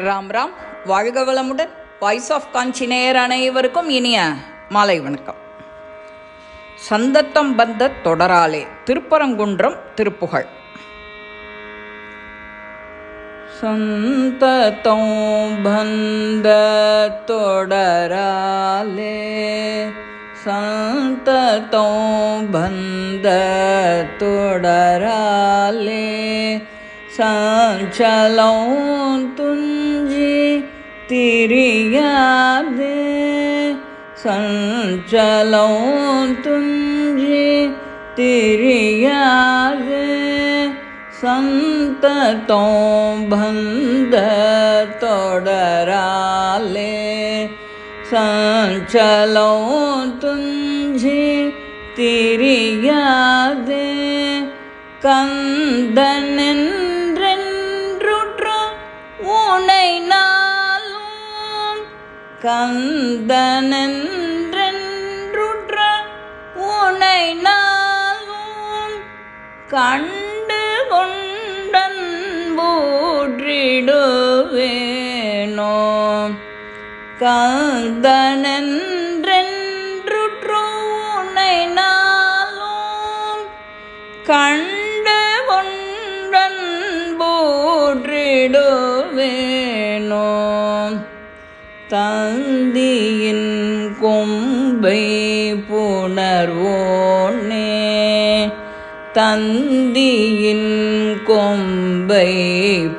ராம் ராம். வாழ்க வளமுடன். Voice of காஞ்சி நேயர் அனைவருக்கும் இனிய மாலை வணக்கம். சந்தத்தம் பந்த தொடராலே திருப்பரங்குன்றம் திருப்புகழ். சந்தத்தம் பந்த தொடராலே சந்தத்தம் பந்த தொடராலே சஞ்சலம் துஞ்சி திரியாதே சஞ்சலம் துஞ்சி திரியாதே சந்ததம் பந்த தொடராலே சஞ்சலம் துஞ்சி திரியாதே கந்தனென்றென்றுற்ற உனை நாளும் கந்தனென்றென்றுற்ற உனை நாளும் கண்டு கொண்டன் போற்றிடுவேனோ கந்தனென்றென்றுற்ற உனை நாளும் கண்டு கொண்டன் போற்றிடுவேனோ தந்தியின் கொம்பை புணர்வோனே தந்தியின் கொம்பை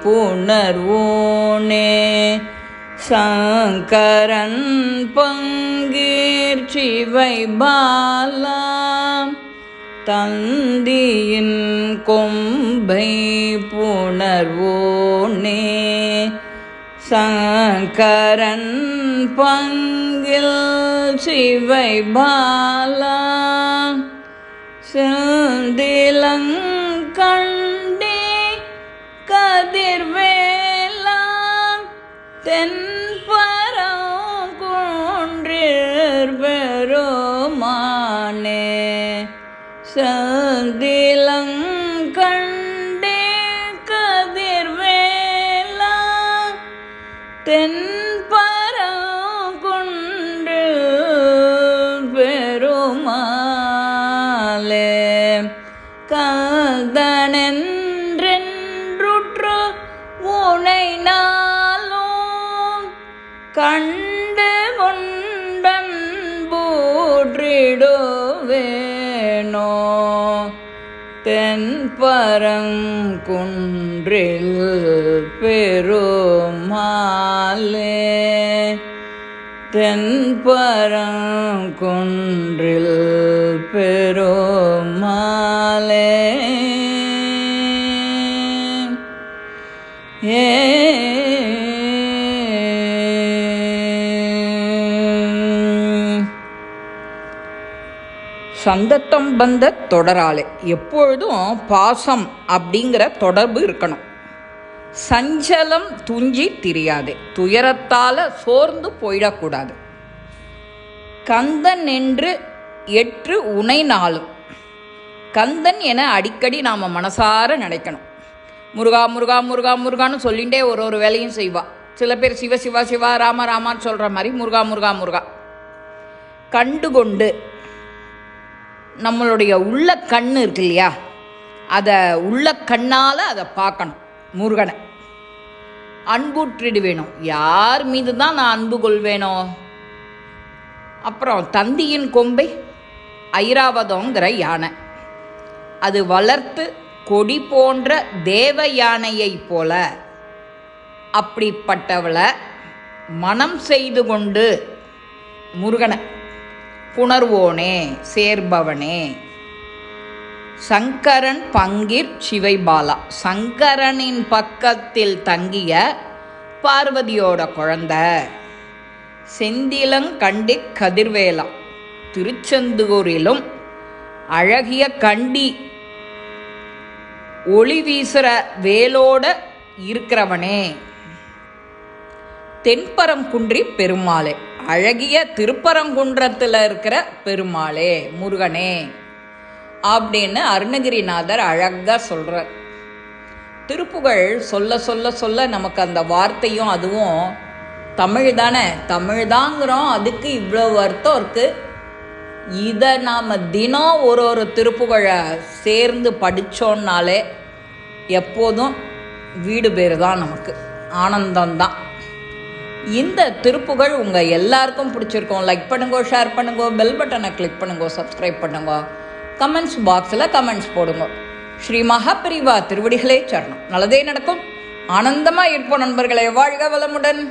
புணர்வோனே சங்கரன் பங்கீர் சிவை பாலா தந்தியின் கொம்பை புணர்வோனே சங்கரன் பங்கில் சிவை பாலா செந்திலங்கண்டே கதிர்வேலா தென்பரங்குன்றிற் பெருமானே செந்திலங்கண்டே கதிர்வேலா தென்பரங்குன்றிற் பெருமாளே கந்தனென்றென்றுற்ற உனை நாளும் கண்டு கொண்டன் போற்றிடுவேனோ தென்பரங்குன்றில் பெருமாளே தென்பரங்குன்றில் பெருமாளே சந்தத்தம் பந்த தொடராலே எப்பொழுதும் பாசம் அப்படிங்கிற தொடர்பு இருக்கணும். சஞ்சலம் துஞ்சி திரியாதே, துயரத்தால் சோர்ந்து போயிடக்கூடாது. கந்தன் என்று எற்று உனை நாளும், கந்தன் என அடிக்கடி நாம் மனசார நினைக்கணும். முருகா முருகா முருகா முருகான்னு சொல்லிகிட்டே ஒரு வேலையும் செய்வா. சில பேர் சிவ சிவா சிவா ராம ராமான்னு சொல்கிற மாதிரி முருகா முருகா முருகா. கண்டுகொண்டு நம்மளுடைய உள்ள கண் இருக்கு இல்லையா, அதை உள்ள கண்ணால் அதை பார்க்கணும். முருகனை அன்புற்றிடு வேணும். யார் மீது தான் நான் அன்பு கொள்வேனோ? அப்புறம் தந்தியின் கொம்பை ஐராவதங்கிற யானை, அது வளர்த்து கொடி போன்ற தேவ யானையை போல அப்படிப்பட்டவளை மனம் செய்து கொண்டு முருகனை புணர்வோனே சேர்பவனே. சங்கரன் பங்கீர் சிவை பாலா, சங்கரனின் பக்கத்தில் தங்கிய பார்வதியோட குழந்தை. செந்திலங்கண்டி கதிர்வேலா, திருச்செந்தூரிலும் அழகிய கண்டி ஒளி வீசுற வேலோட இருக்கிறவனே. தென்பரங்குன்றி பெருமாளே, அழகிய திருப்பரங்குன்றத்தில் இருக்கிற பெருமாளே முருகனே அப்படின்னு அருணகிரிநாதர் அழகாக சொல்கிறார். திருப்புகழ் சொல்ல சொல்ல சொல்ல நமக்கு அந்த வார்த்தையும் அதுவும் தமிழ் தானே, தமிழ் தாங்கிறோம், அதுக்கு இவ்வளோ அர்த்தம் இருக்குது. இதை நாம் தினம் ஒரு ஒரு திருப்புகழை சேர்ந்து படித்தோன்னாலே எப்போதும் வீடு பேர் தான், நமக்கு ஆனந்தம்தான். இந்த திருப்புகழ் உங்கள் எல்லாருக்கும் பிடிச்சிருக்கோம். லைக் பண்ணுங்கோ, ஷேர் பண்ணுங்கோ, பெல் பட்டனை கிளிக் பண்ணுங்கோ, சப்ஸ்கிரைப் பண்ணுங்கோ, கமெண்ட்ஸ் பாக்ஸில் கமெண்ட்ஸ் போடுங்க. ஸ்ரீ மகாபெரிவா திருவடிகளே சரணம். நல்லதே நடக்கும். ஆனந்தமாக இருப்போம் நண்பர்களே. வாழ்க வளமுடன்.